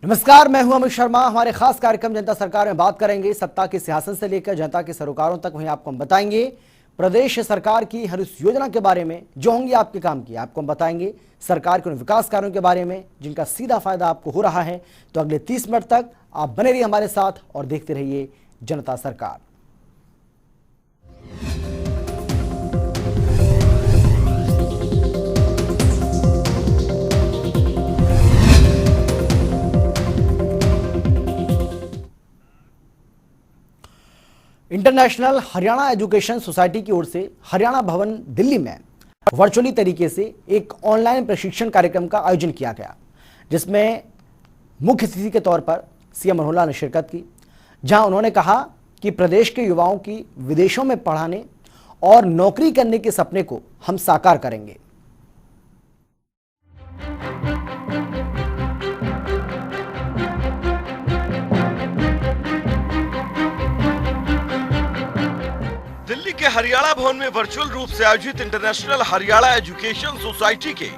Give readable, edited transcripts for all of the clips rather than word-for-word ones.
नमस्कार, मैं हूं अमित शर्मा। हमारे खास कार्यक्रम जनता सरकार में बात करेंगे सत्ता के सिंहासन से लेकर जनता के सरोकारों तक। वहीं आपको हम बताएंगे प्रदेश सरकार की हर उस योजना के बारे में जो होंगी आपके काम की। आपको हम बताएंगे सरकार के उन विकास कार्यों के बारे में जिनका सीधा फायदा आपको हो रहा है। तो अगले 30 मिनट तक आप बने रहिए हमारे साथ और देखते रहिए जनता सरकार। इंटरनेशनल हरियाणा एजुकेशन सोसाइटी की ओर से हरियाणा भवन दिल्ली में वर्चुअली तरीके से एक ऑनलाइन प्रशिक्षण कार्यक्रम का आयोजन किया गया, जिसमें मुख्य अतिथि के तौर पर सीएम मनोहर लाल ने शिरकत की, जहां उन्होंने कहा कि प्रदेश के युवाओं की विदेशों में पढ़ाने और नौकरी करने के सपने को हम साकार करेंगे। दिल्ली के हरियाणा भवन में वर्चुअल रूप से आयोजित इंटरनेशनल हरियाणा एजुकेशन सोसाइटी के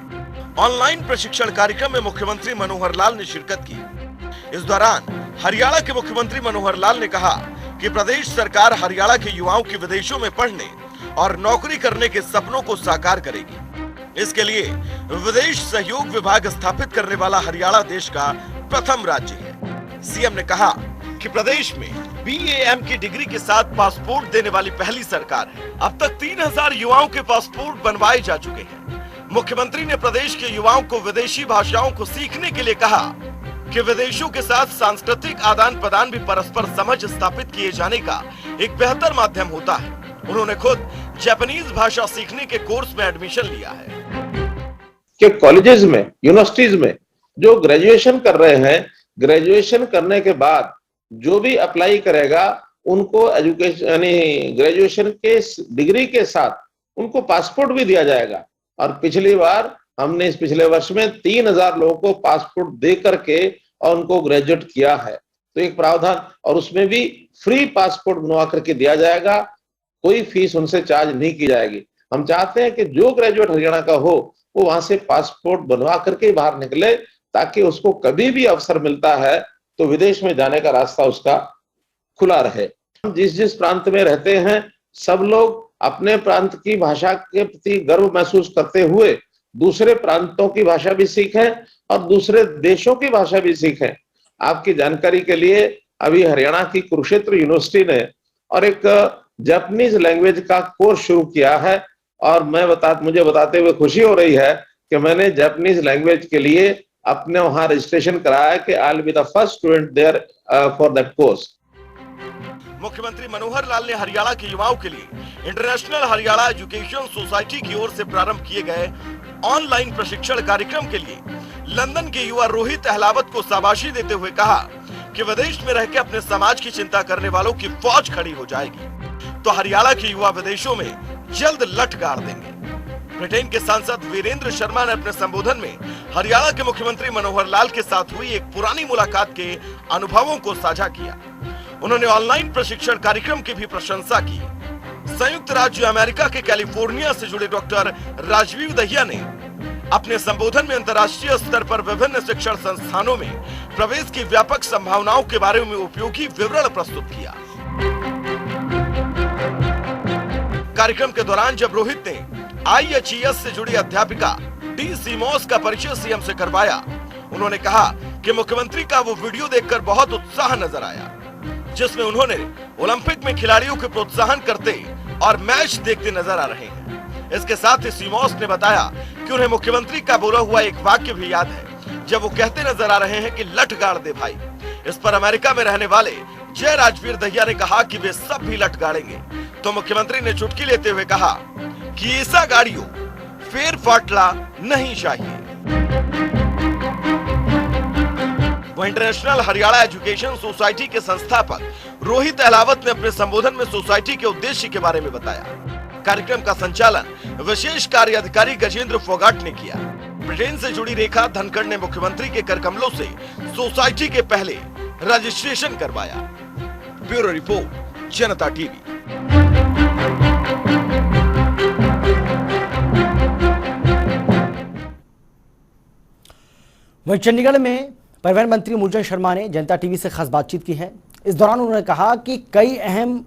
ऑनलाइन प्रशिक्षण कार्यक्रम में मुख्यमंत्री मनोहर लाल ने शिरकत की। इस दौरान हरियाणा के मुख्यमंत्री मनोहर लाल ने कहा कि प्रदेश सरकार हरियाणा के युवाओं की विदेशों में पढ़ने और नौकरी करने के सपनों को साकार करेगी। इसके लिए विदेश सहयोग विभाग स्थापित करने वाला हरियाणा देश का प्रथम राज्य है। सीएम ने कहा कि प्रदेश में BAM की डिग्री के साथ पासपोर्ट देने वाली पहली सरकार है। अब तक 3000 युवाओं के पासपोर्ट बनवाए जा चुके हैं। मुख्यमंत्री ने प्रदेश के युवाओं को विदेशी भाषाओं को सीखने के लिए कहा कि विदेशों के साथ सांस्कृतिक आदान प्रदान भी परस्पर समझ स्थापित किए जाने का एक बेहतर माध्यम होता है। उन्होंने खुद जापानीज भाषा सीखने के कोर्स में एडमिशन लिया है। कि कॉलेजेस में, यूनिवर्सिटीज में जो ग्रेजुएशन कर रहे हैं, ग्रेजुएशन करने के बाद जो भी अप्लाई करेगा उनको एजुकेशन यानी ग्रेजुएशन के डिग्री के साथ उनको पासपोर्ट भी दिया जाएगा। और पिछली बार हमने इस पिछले वर्ष में 3000 लोगों को पासपोर्ट दे करके और उनको ग्रेजुएट किया है। तो एक प्रावधान, और उसमें भी फ्री पासपोर्ट बनवा करके दिया जाएगा, कोई फीस उनसे चार्ज नहीं की जाएगी। हम चाहते हैं कि जो ग्रेजुएट हरियाणा का हो वो वहां से पासपोर्ट बनवा करके बाहर निकले, ताकि उसको कभी भी अवसर मिलता है तो विदेश में जाने का रास्ता उसका खुला रहे। हम जिस जिस प्रांत में रहते हैं सब लोग अपने प्रांत की भाषा के प्रति गर्व महसूस करते हुए दूसरे प्रांतों की भाषा भी सीखें और दूसरे देशों की भाषा भी सीखें। आपकी जानकारी के लिए अभी हरियाणा की कुरुक्षेत्र यूनिवर्सिटी ने और एक जापानीज लैंग्वेज का कोर्स शुरू किया है, और मुझे बताते हुए खुशी हो रही है कि मैंने जापानीज लैंग्वेज के लिए अपने वहां रजिस्ट्रेशन कराया कि I will be the first student there for that course. मुख्यमंत्री मनोहर लाल ने हरियाणा के युवाओं के लिए इंटरनेशनल हरियाणा एजुकेशन सोसाइटी की ओर से प्रारंभ किए गए ऑनलाइन प्रशिक्षण कार्यक्रम के लिए लंदन के युवा रोहित अहलावत को शाबाशी देते हुए कहा कि विदेश में रहकर अपने समाज की चिंता करने वालों की फौज खड़ी हो जाएगी, तो हरियाणा के युवा विदेशों में जल्द लठ गाड़ देंगे। ब्रिटेन के सांसद वीरेंद्र शर्मा ने अपने संबोधन में हरियाणा के मुख्यमंत्री मनोहर लाल के साथ हुई एक पुरानी मुलाकात के अनुभवों को साझा किया। उन्होंने ऑनलाइन प्रशिक्षण कार्यक्रम की भी प्रशंसा की। संयुक्त राज्य अमेरिका के कैलिफोर्निया से जुड़े डॉक्टर राजवीर दहिया ने अपने संबोधन में अंतर्राष्ट्रीय स्तर पर विभिन्न शिक्षण संस्थानों में प्रवेश की व्यापक संभावनाओं के बारे में उपयोगी विवरण प्रस्तुत किया। कार्यक्रम के दौरान जब रोहित ने IHES से जुड़ी अध्यापिका डी सीमोस का परिचय सीएम से करवाया, उन्होंने कहा कि मुख्यमंत्री का वो वीडियो देखकर बहुत उत्साह नजर आया, जिसमें उन्होंने ओलंपिक में खिलाड़ियों के प्रोत्साहन करते और मैच देखते नजर आ रहे हैं। इसके साथ ही सीमोस ने बताया कि उन्हें मुख्यमंत्री का बोला हुआ एक वाक्य भी याद है, जब वो कहते नजर आ रहे हैं कि लठ गाड़ दे भाई। इस पर अमेरिका में रहने वाले जय राजवीर दहिया ने कहा कि वे सब भी लठ गाड़ेंगे, तो मुख्यमंत्री ने चुटकी लेते हुए कहा कि ऐसा गाड़ियों फेर फाटला नहीं चाहिए। वह इंटरनेशनल हरियाणा एजुकेशन सोसाइटी के संस्थापक रोहित अहलावत ने अपने संबोधन में सोसाइटी के उद्देश्य के बारे में बताया। कार्यक्रम का संचालन विशेष कार्य अधिकारी गजेंद्र फोगाट ने किया। ब्रिटेन से जुड़ी रेखा धनखड़ ने मुख्यमंत्री के करकमलों से सोसाइटी के पहले रजिस्ट्रेशन करवाया। ब्यूरो रिपोर्ट, जनता टीवी। वहीं चंडीगढ़ में परिवहन मंत्री मूलचंद शर्मा ने जनता टीवी से खास बातचीत की है। इस दौरान उन्होंने कहा कि कई अहम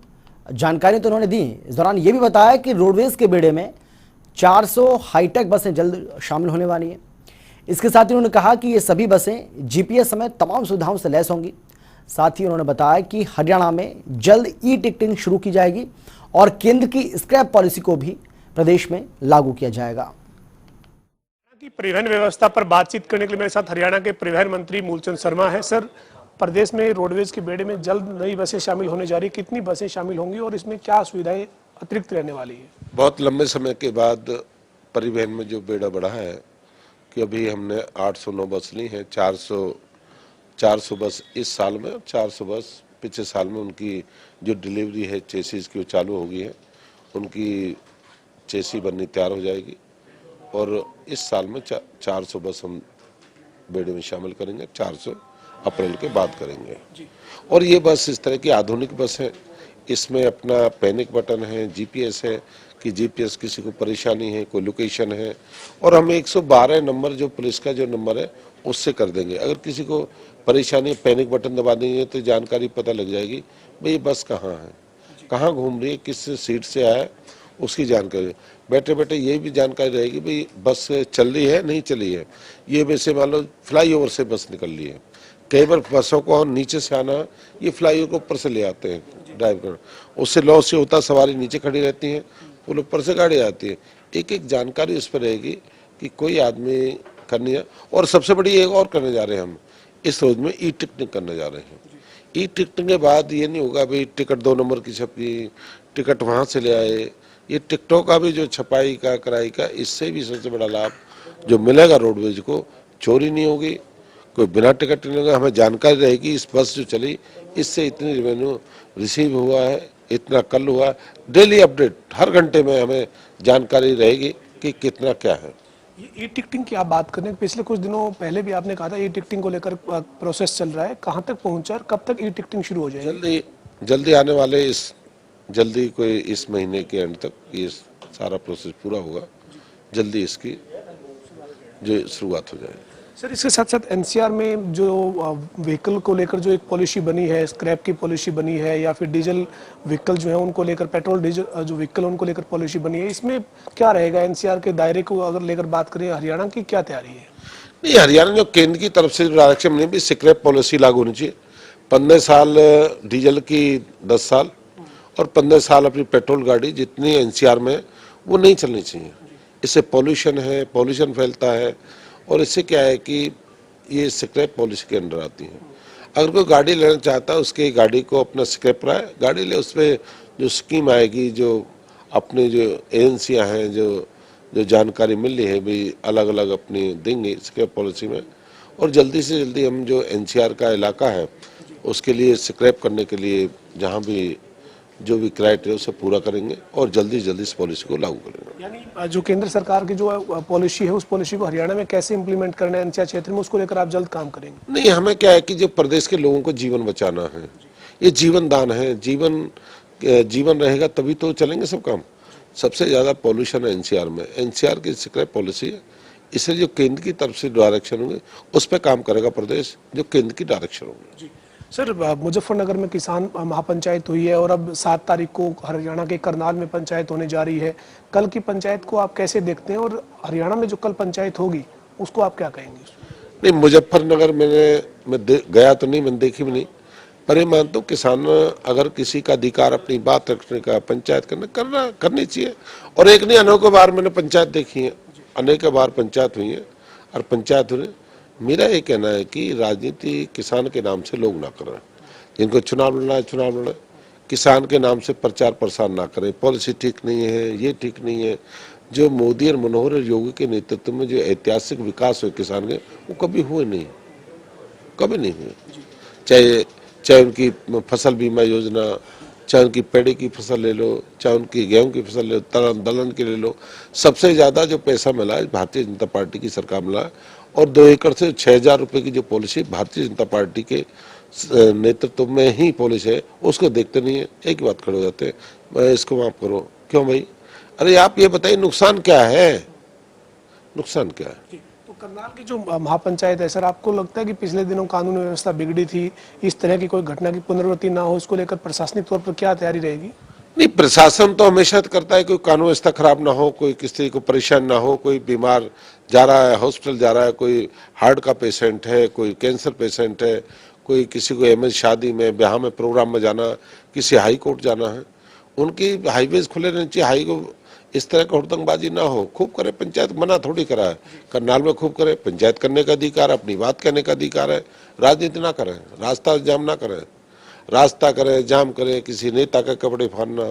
जानकारी तो उन्होंने दी। इस दौरान ये भी बताया कि रोडवेज के बेड़े में 400 हाईटेक बसें जल्द शामिल होने वाली हैं। इसके साथ ही उन्होंने कहा कि ये सभी बसें जीपीएस समेत तमाम सुविधाओं से लैस होंगी। साथ ही उन्होंने बताया कि हरियाणा में जल्द ई टिकटिंग शुरू की जाएगी और केंद्र की स्क्रैप पॉलिसी को भी प्रदेश में लागू किया जाएगा। की परिवहन व्यवस्था पर बातचीत करने के लिए मेरे साथ हरियाणा के परिवहन मंत्री मूलचंद शर्मा है। सर, प्रदेश में रोडवेज के बेड़े में जल्द नई बसें शामिल होने जा रही है, कितनी बसें शामिल होंगी और इसमें क्या सुविधाएं अतिरिक्त रहने वाली है? बहुत लंबे समय के बाद परिवहन में जो बेड़ा बढ़ा है कि अभी हमने 809 बस ली हैं। 400 बस इस साल में, 400 बस पिछले साल में उनकी जो डिलीवरी है चेसिस की वो चालू हो गई है। उनकी चेसी बननी तैयार हो जाएगी और इस साल में 400 बस हम बेड़े में शामिल करेंगे। 400 अप्रैल के बाद करेंगे। और ये बस इस तरह की आधुनिक बस है। इसमें अपना पैनिक बटन है, जीपीएस है कि जीपीएस किसी को परेशानी है, कोई लोकेशन है, और हम 112 नंबर जो पुलिस का जो नंबर है उससे कर देंगे। अगर किसी को परेशानी है, पैनिक बटन दबा देंगे तो जानकारी पता लग जाएगी भाई ये बस कहाँ है, कहाँ घूम रही है, किस सीट से आया है, उसकी जानकारी। बैठे बैठे ये भी जानकारी रहेगी भाई बस चल रही है नहीं चली है। ये वैसे मान लो फ्लाईओवर से बस निकल रही है। कई बार बसों को नीचे से आना, ये फ्लाईओवर को ऊपर से ले आते हैं ड्राइव कर, उससे लॉस से होता, सवारी नीचे खड़ी रहती है, पुल ऊपर से गाड़ी आती है। एक एक जानकारी उस पर रहेगी कि कोई आदमी करनी है। और सबसे बड़ी एक और करने जा रहे हैं हम इस रोज में, ई टिकटिंग करने जा रहे हैं। ई टिकटिंग के बाद ये नहीं होगा भाई टिकट 2 नंबर की छपी, टिकट वहाँ से ले आए। ये टिकटों का भी जो छपाई का, कराई का, इससे भी सबसे बड़ा लाभ जो मिलेगा रोडवेज को, चोरी नहीं होगी, कोई बिना टिकट नहीं होगा। हमें जानकारी रहेगी इस बस जो चली इससे इतनी रेवेन्यू रिसीव हुआ है, इतना कल हुआ। डेली अपडेट हर घंटे में हमें जानकारी रहेगी कि कितना क्या है। ये ई टिकटिंग की आप बात करें, पिछले कुछ दिनों पहले भी आपने कहा था ई टिकटिंग को लेकर प्रोसेस चल रहा है, कहाँ तक पहुँचा और कब तक ई टिकटिंग शुरू हो जाएगी? जल्दी आने वाले जल्दी कोई इस महीने के एंड तक ये सारा प्रोसेस पूरा होगा। जल्दी इसकी जो शुरुआत हो जाएगी। सर, इसके साथ साथ एनसीआर में जो व्हीकल को लेकर जो एक पॉलिसी बनी है, स्क्रैप की पॉलिसी बनी है, या फिर डीजल व्हीकल जो है उनको लेकर, पेट्रोल डीजल जो व्हीकल उनको लेकर पॉलिसी बनी है, इसमें क्या रहेगा? एनसीआर के दायरे को अगर लेकर बात करें, हरियाणा की क्या तैयारी है? नहीं, हरियाणा जो केंद्र की तरफ से डायरेक्शन में भी स्क्रैप पॉलिसी लागू होनी चाहिए। 15 साल डीजल की, 10 साल और 15 साल अपनी पेट्रोल गाड़ी जितनी एनसीआर में वो नहीं चलनी चाहिए। इससे पॉल्यूशन है, पॉल्यूशन फैलता है और इससे क्या है कि ये स्क्रैप पॉलिसी के अंडर आती है। अगर कोई गाड़ी लेना चाहता है उसके गाड़ी को अपना स्क्रैप कराए, गाड़ी ले, उस पर जो स्कीम आएगी, जो अपने जो एजेंसियाँ हैं जो जानकारी मिल रही है भाई अलग अलग अपनी देंगे स्क्रैप पॉलिसी में। और जल्दी से जल्दी हम जो एनसीआर का इलाका है उसके लिए स्क्रैप करने के लिए जहाँ भी जो भी क्राइटेरिया उसे पूरा करेंगे और जल्दी जल्दी इस पॉलिसी को लागू करेंगे। यानी जो केंद्र सरकार की जो पॉलिसी है उस पॉलिसी को हरियाणा में कैसे इंप्लीमेंट करना है एनसीआर क्षेत्र में, उसको लेकर आप जल्द काम करेंगे? नहीं, हमें क्या है कि जो प्रदेश के लोगों को जीवन बचाना है, ये जीवन दान है। जीवन रहेगा तभी तो चलेंगे सब काम। सबसे ज्यादा पॉल्यूशन है एनसीआर में, एनसीआर की स्क्रैप पॉलिसी है। इसलिए जो केंद्र की तरफ से डायरेक्शन होंगे उस पर काम करेगा प्रदेश, जो केंद्र की डायरेक्शन होंगे। सर, मुजफ्फरनगर में किसान महापंचायत हुई है और अब 7 तारीख को हरियाणा के करनाल में पंचायत होने जा रही है। कल की पंचायत को आप कैसे देखते हैं और हरियाणा में जो कल पंचायत होगी उसको आप क्या कहेंगे? नहीं, मुजफ्फरनगर मैं गया तो नहीं, मैंने देखी भी नहीं, पर ये मानता हूँ किसान अगर किसी का अधिकार अपनी बात रखने का, पंचायत करनी चाहिए। और एक नहीं अनेकों बार मैंने पंचायत देखी है, अनेक बार पंचायत हुई है और पंचायत हुई। मेरा ये कहना है कि राजनीति किसान के नाम से लोग ना करें। जिनको चुनाव लड़ना है चुनाव लड़े, किसान के नाम से प्रचार प्रसार ना करें। पॉलिसी ठीक नहीं है, ये ठीक नहीं है। जो मोदी और मनोहर योगी के नेतृत्व में जो ऐतिहासिक विकास हुए किसान के, वो कभी हुए नहीं, कभी नहीं हुए। चाहे उनकी फसल बीमा योजना, चाहे उनकी पेड़ी की फसल ले लो, चाहे उनकी गेहूं की फसल ले लो, दलहन की ले लो, सबसे ज़्यादा जो पैसा मिला है भारतीय जनता पार्टी की सरकार मिला है। और 2 एकड़ से 6,000 रुपये की जो पॉलिसी भारतीय जनता पार्टी के नेतृत्व में ही पॉलिसी है, उसको देखते नहीं है। एक ही बात खड़े हो जाते हैं, इसको माफ करो। क्यों भाई? अरे आप ये बताइए नुकसान क्या है, नुकसान क्या है? तो करनाल की जो महापंचायत है सर, आपको लगता है कि पिछले दिनों कानून व्यवस्था बिगड़ी थी, इस तरह की कोई घटना की पुनरावृत्ति ना हो, इसको लेकर प्रशासनिक तौर पर क्या तैयारी रहेगी? नहीं, प्रशासन तो हमेशा करता है कोई कानून व्यवस्था खराब ना हो, कोई किसी को परेशान ना हो, कोई बीमार जा रहा है हॉस्पिटल जा रहा है, कोई हार्ट का पेशेंट है, कोई कैंसर पेशेंट है, कोई किसी को एमएस शादी में ब्याह में प्रोग्राम में जाना, किसी हाई कोर्ट जाना है, उनकी हाईवेज खुले रहने चाहिए। हाई को इस तरह का हुड़दंगबाजी ना हो। खूब करे पंचायत, मना थोड़ी करा है। करनाल में खूब करे, पंचायत करने का अधिकार, अपनी बात कहने का अधिकार है। राजनीति ना करें, रास्ता जाम ना करें, रास्ता करे जाम करे, किसी नेता के कपड़े फाड़ना,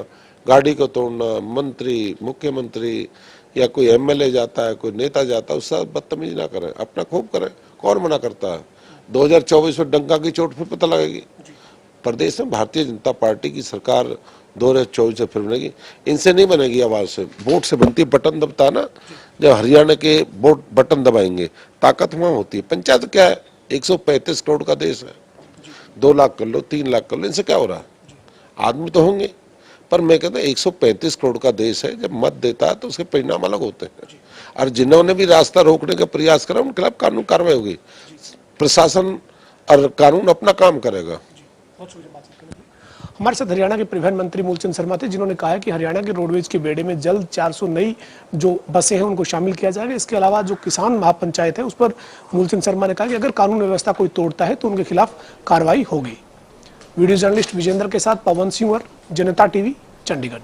गाड़ी को तोड़ना, मंत्री मुख्यमंत्री या कोई एमएलए जाता है, कोई नेता जाता है, उससे बदतमीजी ना करें, अपना खूब करें। कौन मना करता है? 2024 में डंका की चोट फिर पता लगेगी। प्रदेश में भारतीय जनता पार्टी की सरकार 2024 से फिर बनेगी। इनसे नहीं बनेगी आवाज से, वोट से बनती है। बटन दबता है ना, जब हरियाणा के वोट बटन दबाएंगे, ताकत वहां होती है। पंचायत क्या है? 135 करोड़ का देश है। 2 लाख कर लो, 3 लाख कर लो, इनसे क्या हो रहा है? आदमी तो होंगे, पर मैं कहता हूँ 135 करोड़ का देश है। जब मत देता है तो उसके परिणाम अलग होते हैं। और जिन्होंने भी रास्ता रोकने का प्रयास करा, उनके खिलाफ कानून कार्रवाई होगी। प्रशासन और कानून अपना काम करेगा। हमारे साथ हरियाणा के परिवहन मंत्री मूलचंद शर्मा थे, जिन्होंने कहा है कि हरियाणा के रोडवेज के बेड़े में जल्द 400 नई जो बसें हैं उनको शामिल किया जाएगा। इसके अलावा जो किसान महापंचायत है, उस पर मूलचंद शर्मा ने कहा कि अगर कानून व्यवस्था कोई तोड़ता है तो उनके खिलाफ कार्रवाई होगी। वीडियो जर्नलिस्ट विजेंद्र के साथ पवन सिंह, जनता टीवी, चंडीगढ़।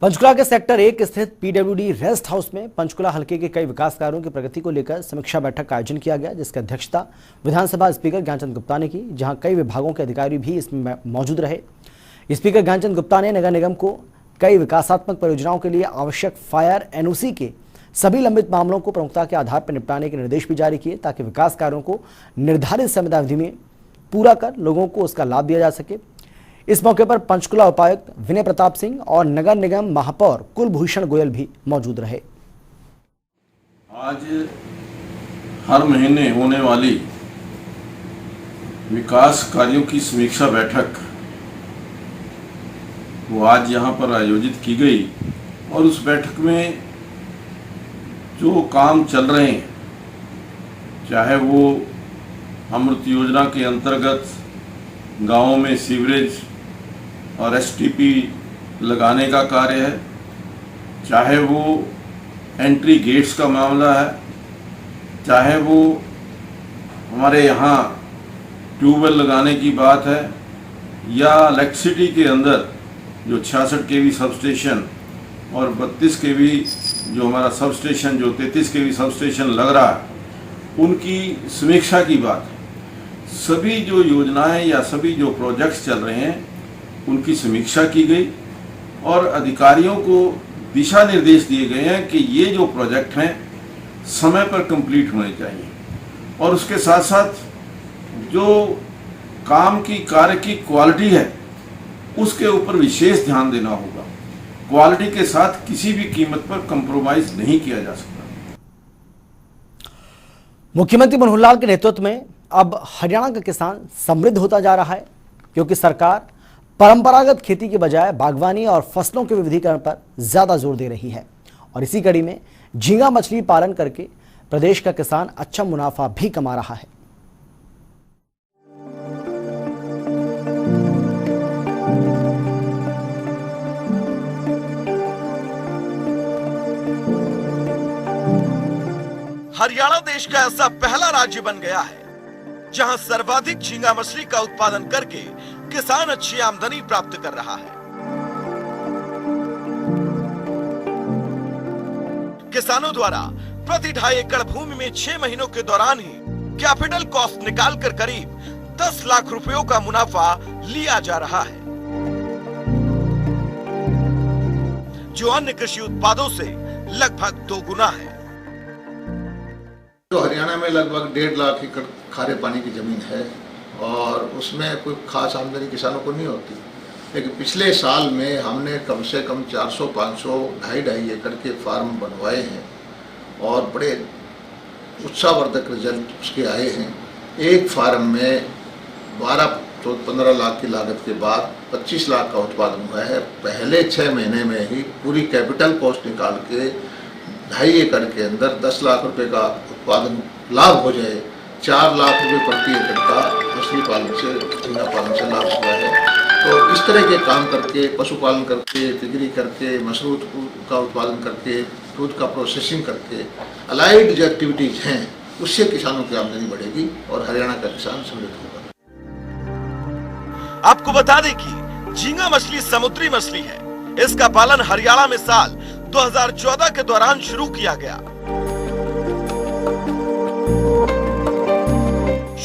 पंचकुला के सेक्टर 1 स्थित पीडब्ल्यूडी रेस्ट हाउस में पंचकुला हल्के के कई विकास कार्यों की प्रगति को लेकर समीक्षा बैठक का आयोजन किया गया, जिसकी अध्यक्षता विधानसभा स्पीकर ज्ञानचंद गुप्ता ने की, जहां कई विभागों के अधिकारी भी इसमें मौजूद रहे। स्पीकर ज्ञानचंद गुप्ता ने नगर निगम को कई विकासात्मक परियोजनाओं के लिए आवश्यक फायर एनओसी के सभी लंबित मामलों को प्रमुखता के आधार पर निपटाने के निर्देश भी जारी किए, ताकि विकास कार्यों को निर्धारित समयावधि में पूरा कर लोगों को उसका लाभ दिया जा सके। इस मौके पर पंचकुला उपायुक्त विनय प्रताप सिंह और नगर निगम महापौर कुलभूषण गोयल भी मौजूद रहे। आज हर महीने होने वाली विकास कार्यों की समीक्षा बैठक वो आज यहाँ पर आयोजित की गई, और उस बैठक में जो काम चल रहे हैं, चाहे वो अमृत योजना के अंतर्गत गाँवों में सीवरेज और एसटीपी लगाने का कार्य है, चाहे वो एंट्री गेट्स का मामला है, चाहे वो हमारे यहाँ ट्यूबवेल लगाने की बात है, या इलेक्ट्रिसिटी के अंदर जो 66 केवी सबस्टेशन और 32 केवी जो हमारा सबस्टेशन, जो 33 केवी सबस्टेशन लग रहा है, उनकी समीक्षा की बात है। सभी जो योजनाएं या सभी जो प्रोजेक्ट्स चल रहे हैं उनकी समीक्षा की गई, और अधिकारियों को दिशा निर्देश दिए गए हैं कि ये जो प्रोजेक्ट हैं समय पर कंप्लीट होने चाहिए, और उसके साथ साथ जो काम की कार्य की क्वालिटी है उसके ऊपर विशेष ध्यान देना होगा। क्वालिटी के साथ किसी भी कीमत पर कंप्रोमाइज नहीं किया जा सकता। मुख्यमंत्री मनोहर लाल के नेतृत्व में अब हरियाणा का किसान समृद्ध होता जा रहा है, क्योंकि सरकार परंपरागत खेती के बजाय बागवानी और फसलों के विविधीकरण पर ज्यादा जोर दे रही है। और इसी कड़ी में झींगा मछली पालन करके प्रदेश का किसान अच्छा मुनाफा भी कमा रहा है। हरियाणा देश का ऐसा पहला राज्य बन गया है जहां सर्वाधिक झींगा मछली का उत्पादन करके किसान अच्छी आमदनी प्राप्त कर रहा है। किसानों द्वारा प्रति 2.5 एकड़ भूमि में 6 महीनों के दौरान ही कैपिटल कॉस्ट निकालकर करीब 10 लाख रुपयों का मुनाफा लिया जा रहा है, जो अन्य कृषि उत्पादों से लगभग 2 गुना है। तो हरियाणा में लगभग 1.5 लाख एकड़ खारे पानी की जमीन है, और उसमें कोई खास आमदनी किसानों को नहीं होती। लेकिन पिछले साल में हमने कम से कम 400, 500, 2.5 एकड़ के फार्म बनवाए हैं, और बड़े उत्साहवर्धक रिजल्ट उसके आए हैं। एक फार्म में 12-15 लाख की लागत के बाद 25 लाख का उत्पादन हुआ है। पहले 6 महीने में ही पूरी कैपिटल कॉस्ट निकाल के 2.5 एकड़ के अंदर 10 लाख रुपए का उत्पादन लाभ हो जाए, 4 लाख रुपए प्रति एकड़ का मछली पालन से, झींगा पालन से लाभ हुआ है। तो इस तरह के काम करके, पशुपालन करके, पिगरी करके, मशरूम का उत्पादन करके, दूध का प्रोसेसिंग करके, अलाइड जो एक्टिविटीज हैं उससे किसानों की आमदनी बढ़ेगी और हरियाणा का किसान समृद्ध होगा। आपको बता दें कि झींगा मछली समुद्री मछली है। इसका पालन हरियाणा में साल 2014 के दौरान शुरू किया गया।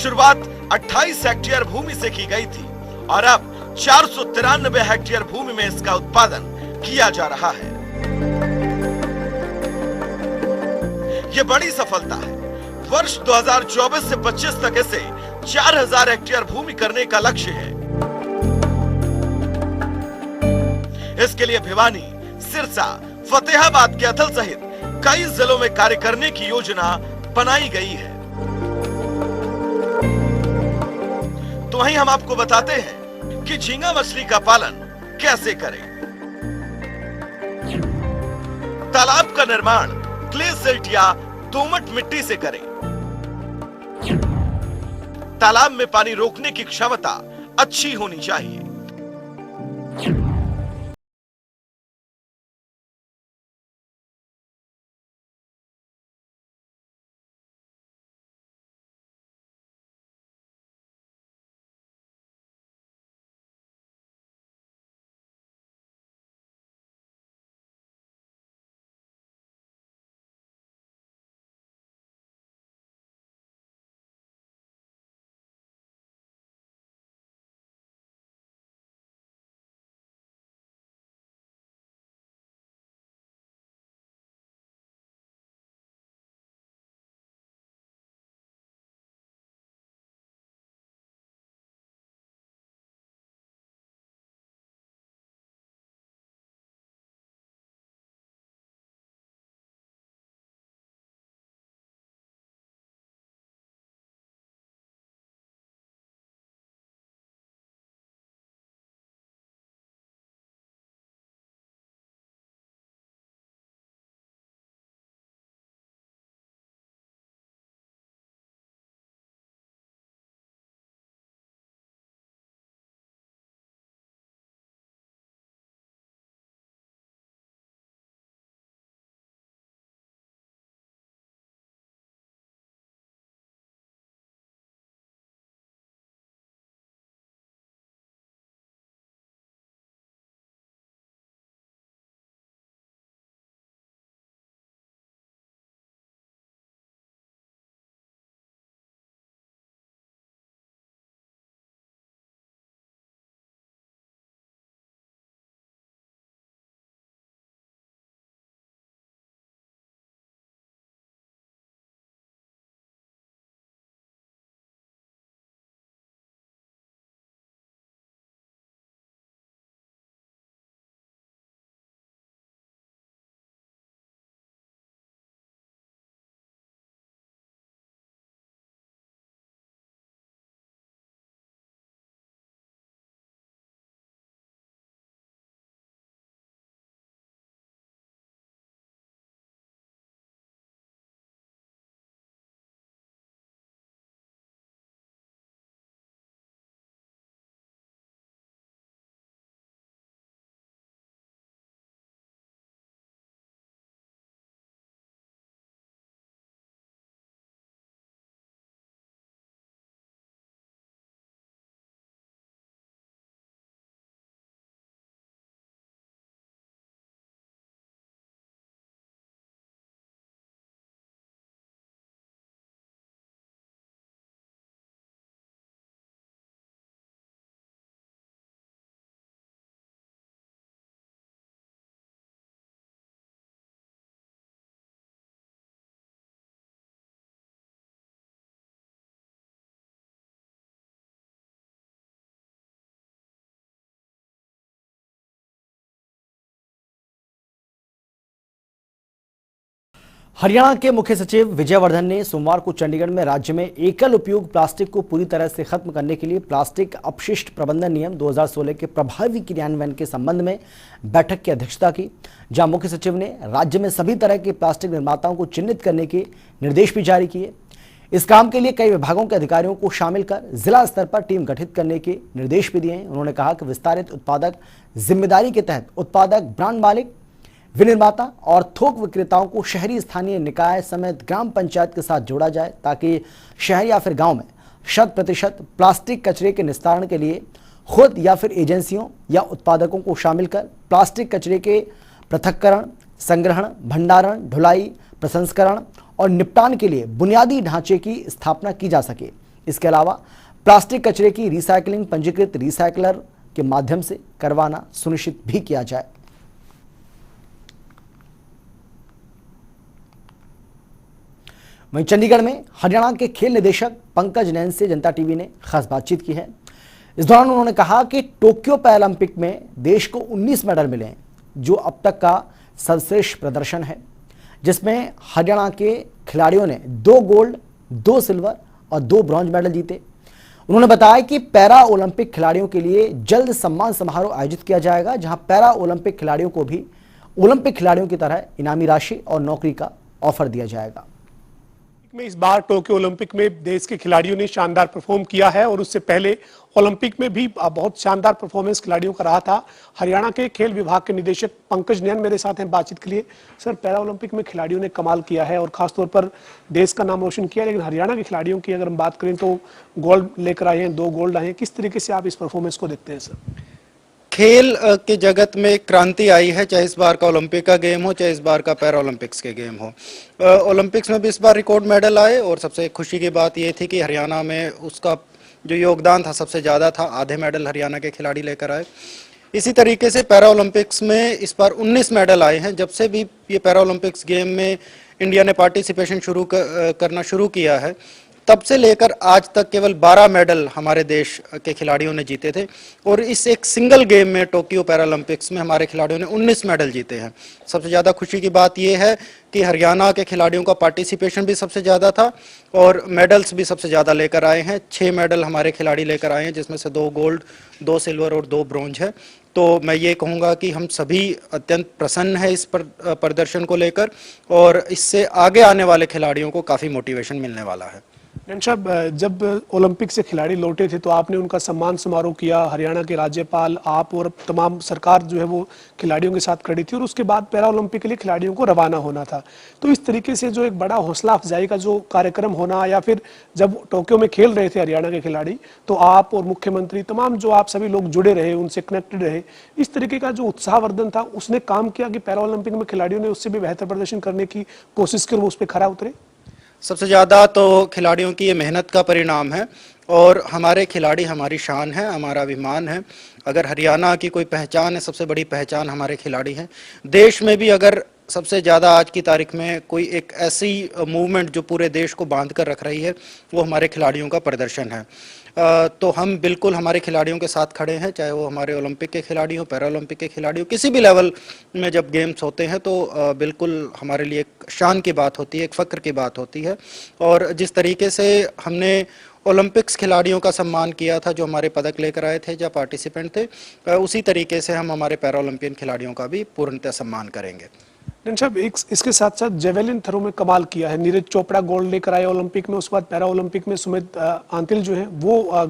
शुरुआत 28 हेक्टेयर भूमि से की गई थी और अब 493 हेक्टेयर भूमि में इसका उत्पादन किया जा रहा है। ये बड़ी सफलता है। वर्ष 2024 से 25 तक इसे 4000 हेक्टेयर भूमि करने का लक्ष्य है। इसके लिए भिवानी, सिरसा, फतेहाबाद, कैथल सहित कई जिलों में कार्य करने की योजना बनाई गई है। तो वहीं हम आपको बताते हैं कि झींगा मछली का पालन कैसे करें। तालाब का निर्माण क्ले सिल्ट या दोमट मिट्टी से करें। तालाब में पानी रोकने की क्षमता अच्छी होनी चाहिए। हरियाणा के मुख्य सचिव विजय वर्धन ने सोमवार को चंडीगढ़ में राज्य में एकल उपयोग प्लास्टिक को पूरी तरह से खत्म करने के लिए प्लास्टिक अपशिष्ट प्रबंधन नियम 2016 के प्रभावी क्रियान्वयन के संबंध में बैठक की अध्यक्षता की, जहां मुख्य सचिव ने राज्य में सभी तरह के प्लास्टिक निर्माताओं को चिन्हित करने के निर्देश भी जारी किए। इस काम के लिए कई विभागों के अधिकारियों को शामिल कर जिला स्तर पर टीम गठित करने के निर्देश भी दिए हैं। उन्होंने कहा कि विस्तारित उत्पादक जिम्मेदारी के तहत उत्पादक, ब्रांड मालिक, विनिर्माता और थोक विक्रेताओं को शहरी स्थानीय निकाय समेत ग्राम पंचायत के साथ जोड़ा जाए, ताकि शहर या फिर गांव में 100% प्लास्टिक कचरे के निस्तारण के लिए खुद या फिर एजेंसियों या उत्पादकों को शामिल कर प्लास्टिक कचरे के पृथक्करण, संग्रहण, भंडारण, ढुलाई, प्रसंस्करण और निपटान के लिए बुनियादी ढांचे की स्थापना की जा सके। इसके अलावा प्लास्टिक कचरे की रिसाइकलिंग पंजीकृत रिसाइकलर के माध्यम से करवाना सुनिश्चित भी किया जाए। वहीं चंडीगढ़ में हरियाणा के खेल निदेशक पंकज नैन से जनता टीवी ने खास बातचीत की है। इस दौरान उन्होंने कहा कि टोक्यो पैरालंपिक में देश को 19 मेडल मिले हैं, जो अब तक का सर्वश्रेष्ठ प्रदर्शन है, जिसमें हरियाणा के खिलाड़ियों ने 2 गोल्ड, 2 सिल्वर और 2 ब्रॉन्ज मेडल जीते। उन्होंने बताया कि पैरा ओलंपिक खिलाड़ियों के लिए जल्द सम्मान समारोह आयोजित किया जाएगा, जहां पैरा ओलंपिक खिलाड़ियों को भी ओलंपिक खिलाड़ियों की तरह इनामी राशि और नौकरी का ऑफर दिया जाएगा। में इस बार टोक्यो ओलंपिक में देश के खिलाड़ियों ने शानदार परफॉर्म किया है और उससे पहले ओलंपिक में भी बहुत शानदार परफॉर्मेंस खिलाड़ियों का रहा था। हरियाणा के खेल विभाग के निदेशक पंकज नैन मेरे साथ हैं बातचीत के लिए। सर, पैरा ओलंपिक में खिलाड़ियों ने कमाल किया है और खासतौर पर देश का नाम रोशन किया, लेकिन हरियाणा के खिलाड़ियों की अगर हम बात करें तो गोल्ड लेकर आए हैं, 2 गोल्ड आए हैं। किस तरीके से आप इस परफॉर्मेंस को देखते हैं सर? खेल के जगत में क्रांति आई है, चाहे इस बार का ओलंपिक का गेम हो, चाहे इस बार का पैरा ओलंपिक्स के गेम हो। ओलंपिक्स में भी इस बार रिकॉर्ड मेडल आए और सबसे खुशी की बात ये थी कि हरियाणा में उसका जो योगदान था सबसे ज़्यादा था, आधे मेडल हरियाणा के खिलाड़ी लेकर आए। इसी तरीके से पैरा ओलंपिक्स में इस बार 19 मेडल आए हैं। जब से भी ये पैरा ओलंपिक्स गेम में इंडिया ने पार्टिसिपेशन करना शुरू किया है, तब से लेकर आज तक केवल 12 मेडल हमारे देश के खिलाड़ियों ने जीते थे और इस एक सिंगल गेम में टोक्यो पैरालंपिक्स में हमारे खिलाड़ियों ने 19 मेडल जीते हैं। सबसे ज़्यादा खुशी की बात यह है कि हरियाणा के खिलाड़ियों का पार्टिसिपेशन भी सबसे ज़्यादा था और मेडल्स भी सबसे ज़्यादा लेकर आए हैं। 6 मेडल हमारे खिलाड़ी लेकर आए हैं, जिसमें से 2 गोल्ड, 2 सिल्वर और 2 ब्रॉन्ज है। तो मैं ये कहूँगा कि हम सभी अत्यंत प्रसन्न हैं इस प्रदर्शन को लेकर और इससे आगे आने वाले खिलाड़ियों को काफ़ी मोटिवेशन मिलने वाला है। साहब, जब ओलंपिक से खिलाड़ी लौटे थे तो आपने उनका सम्मान समारोह किया, हरियाणा के राज्यपाल, आप और तमाम सरकार जो है वो खिलाड़ियों के साथ खड़ी थी और उसके बाद पैरा ओलंपिक के लिए खिलाड़ियों को रवाना होना था। तो इस तरीके से जो एक बड़ा हौसला अफजाई का जो कार्यक्रम होना, या फिर जब टोक्यो में खेल रहे थे हरियाणा के खिलाड़ी, तो आप और मुख्यमंत्री, तमाम जो आप सभी लोग जुड़े रहे, उनसे कनेक्टेड रहे, इस तरीके का जो उत्साहवर्धन था उसने काम किया कि पैरा ओलंपिक में खिलाड़ियों ने उससे भी बेहतर प्रदर्शन करने की कोशिश की और वो उस पर खरा उतरे। सबसे ज़्यादा तो खिलाड़ियों की ये मेहनत का परिणाम है और हमारे खिलाड़ी हमारी शान है, हमारा अभिमान है। अगर हरियाणा की कोई पहचान है, सबसे बड़ी पहचान हमारे खिलाड़ी हैं। देश में भी अगर सबसे ज़्यादा आज की तारीख में कोई एक ऐसी मूवमेंट जो पूरे देश को बांध कर रख रही है, वो हमारे खिलाड़ियों का प्रदर्शन है। तो हम बिल्कुल हमारे खिलाड़ियों के साथ खड़े हैं, चाहे वो हमारे ओलंपिक के खिलाड़ी हो, पैरा ओलंपिक के खिलाड़ी हो, किसी भी लेवल में जब गेम्स होते हैं तो बिल्कुल हमारे लिए एक शान की बात होती है, एक फ़ख्र की बात होती है। और जिस तरीके से हमने ओलंपिक्स खिलाड़ियों का सम्मान किया था जो हमारे पदक लेकर आए थे या पार्टिसिपेंट थे, उसी तरीके से हम हमारे पैरा ओलंपियन खिलाड़ियों का भी पूर्णतः सम्मान करेंगे। साहब, इसके साथ साथ जेवेलिन थ्रो में कमाल किया है। नीरज चोपड़ा गोल्ड लेकर आए ओलंपिक में, उसके बाद पैरा ओलंपिक में सुमित आंतिल जो है वो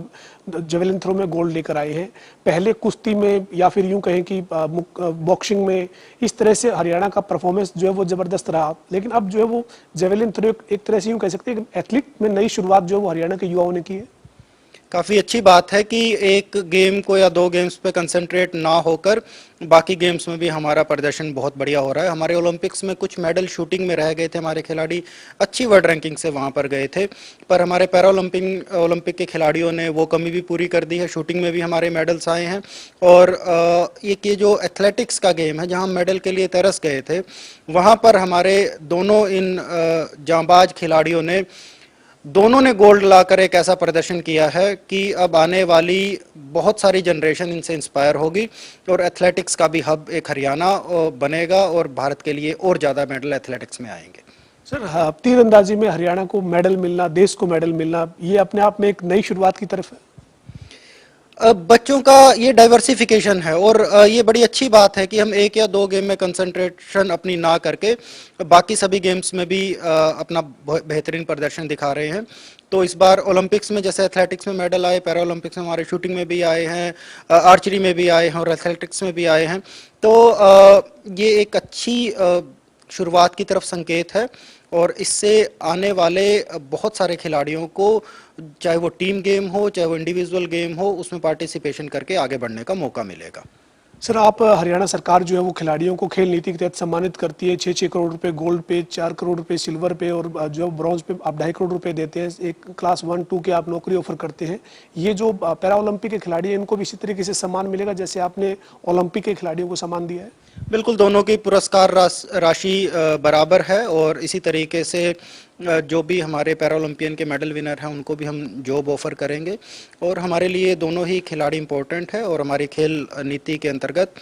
जेवेलिन थ्रो में गोल्ड लेकर आए हैं। पहले कुश्ती में या फिर यूं कहें कि बॉक्सिंग में इस तरह से हरियाणा का परफॉर्मेंस जो है वो जबरदस्त रहा, लेकिन अब जो है वो जेवेलिन थ्रो एक तरह से यूं कह सकते हैं कि एथलीट में नई शुरुआत जो है वो हरियाणा के युवाओं ने की है। काफ़ी अच्छी बात है कि एक गेम को या 2 गेम्स पे कंसंट्रेट ना होकर बाकी गेम्स में भी हमारा प्रदर्शन बहुत बढ़िया हो रहा है। हमारे ओलंपिक्स में कुछ मेडल शूटिंग में रह गए थे, हमारे खिलाड़ी अच्छी वर्ल्ड रैंकिंग से वहाँ पर गए थे, पर हमारे पैरा ओलंपिक के खिलाड़ियों ने वो कमी भी पूरी कर दी है। शूटिंग में भी हमारे मेडल्स आए हैं और एक ये जो एथलेटिक्स का गेम है जहाँ हम मेडल के लिए तरस गए थे, वहाँ पर हमारे दोनों इन जांबाज खिलाड़ियों ने दोनों ने गोल्ड लाकर एक ऐसा प्रदर्शन किया है कि अब आने वाली बहुत सारी जनरेशन इनसे इंस्पायर होगी और एथलेटिक्स का भी हब एक हरियाणा बनेगा और भारत के लिए और ज़्यादा मेडल एथलेटिक्स में आएंगे। सर तीरंदाजी में हरियाणा को मेडल मिलना, देश को मेडल मिलना, ये अपने आप में एक नई शुरुआत की तरफ है। बच्चों का ये डाइवर्सिफिकेशन है और ये बड़ी अच्छी बात है कि हम एक या दो गेम में कंसंट्रेशन अपनी ना करके बाकी सभी गेम्स में भी अपना बेहतरीन प्रदर्शन दिखा रहे हैं। तो इस बार ओलंपिक्स में जैसे एथलेटिक्स में मेडल आए, पैरा ओलंपिक्स में हमारे शूटिंग में भी आए हैं, आर्चरी में भी आए हैं और एथलेटिक्स में भी आए हैं। तो ये एक अच्छी शुरुआत की तरफ संकेत है और इससे आने वाले बहुत सारे खिलाड़ियों को, चाहे वो टीम गेम हो चाहे वो इंडिविजुअल गेम हो, उसमें पार्टिसिपेशन करके आगे बढ़ने का मौका मिलेगा। सर आप हरियाणा सरकार जो है वो खिलाड़ियों को खेल नीति के तहत सम्मानित करती है। 6-6 करोड़ रुपए गोल्ड पे, 4 करोड़ रुपए सिल्वर पे और जो ब्रॉन्ज पे आप 2.5 करोड़ रुपए देते हैं। एक क्लास 1-2 के आप नौकरी ऑफर करते हैं। ये जो पैरा ओलंपिक के खिलाड़ी हैं इनको भी इसी तरीके से सम्मान मिलेगा जैसे आपने ओलंपिक के खिलाड़ियों को सम्मान दिया है? बिल्कुल, दोनों की पुरस्कार राशि बराबर है और इसी तरीके से जो भी हमारे पैरा ओलंपियन के मेडल विनर हैं उनको भी हम जॉब ऑफर करेंगे और हमारे लिए दोनों ही खिलाड़ी इंपॉर्टेंट है और हमारी खेल नीति के अंतर्गत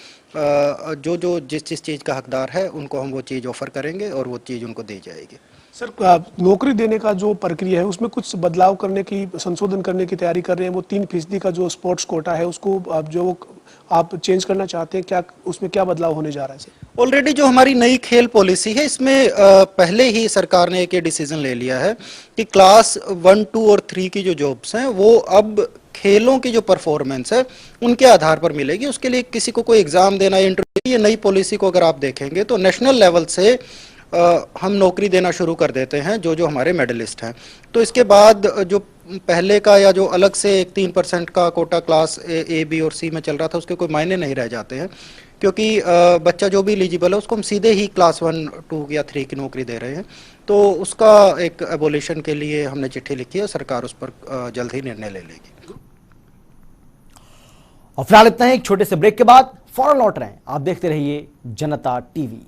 जो जिस चीज़ का हकदार है उनको हम वो चीज़ ऑफर करेंगे और वो चीज़ उनको दी जाएगी। सर नौकरी देने का जो प्रक्रिया है उसमें कुछ बदलाव करने की, संशोधन करने की तैयारी कर रहे हैं। वो 3% का जो स्पोर्ट्स कोटा है उसको आप चेंज करना चाहते हैं, क्या उसमें क्या बदलाव होने जा रहा है सर? ऑलरेडी जो हमारी नई खेल पॉलिसी है इसमें पहले ही सरकार ने एक ये डिसीजन ले लिया है कि क्लास 1, 2 और 3 की जो जॉब्स हैं वो अब खेलों की जो परफॉर्मेंस है उनके आधार पर मिलेगी। उसके लिए किसी को कोई एग्जाम देना या इंटरव्यू, ये नई पॉलिसी को अगर आप देखेंगे तो नेशनल लेवल से हम नौकरी देना शुरू कर देते हैं जो हमारे मेडलिस्ट हैं। तो इसके बाद जो पहले का या जो अलग से एक 3% का कोटा क्लास ए, बी और सी में चल रहा था उसके कोई मायने नहीं रह जाते हैं क्योंकि बच्चा जो भी एलिजिबल है उसको हम सीधे ही क्लास 1, 2 या 3 की नौकरी दे रहे हैं। तो उसका एक एबोलिशन के लिए हमने चिट्ठी लिखी है, सरकार उस पर जल्द ही निर्णय ले लेगी। और फिलहाल इतना ही, एक छोटे से ब्रेक के बाद फौरन लौट रहे हैं। आप देखते रहिए जनता टीवी।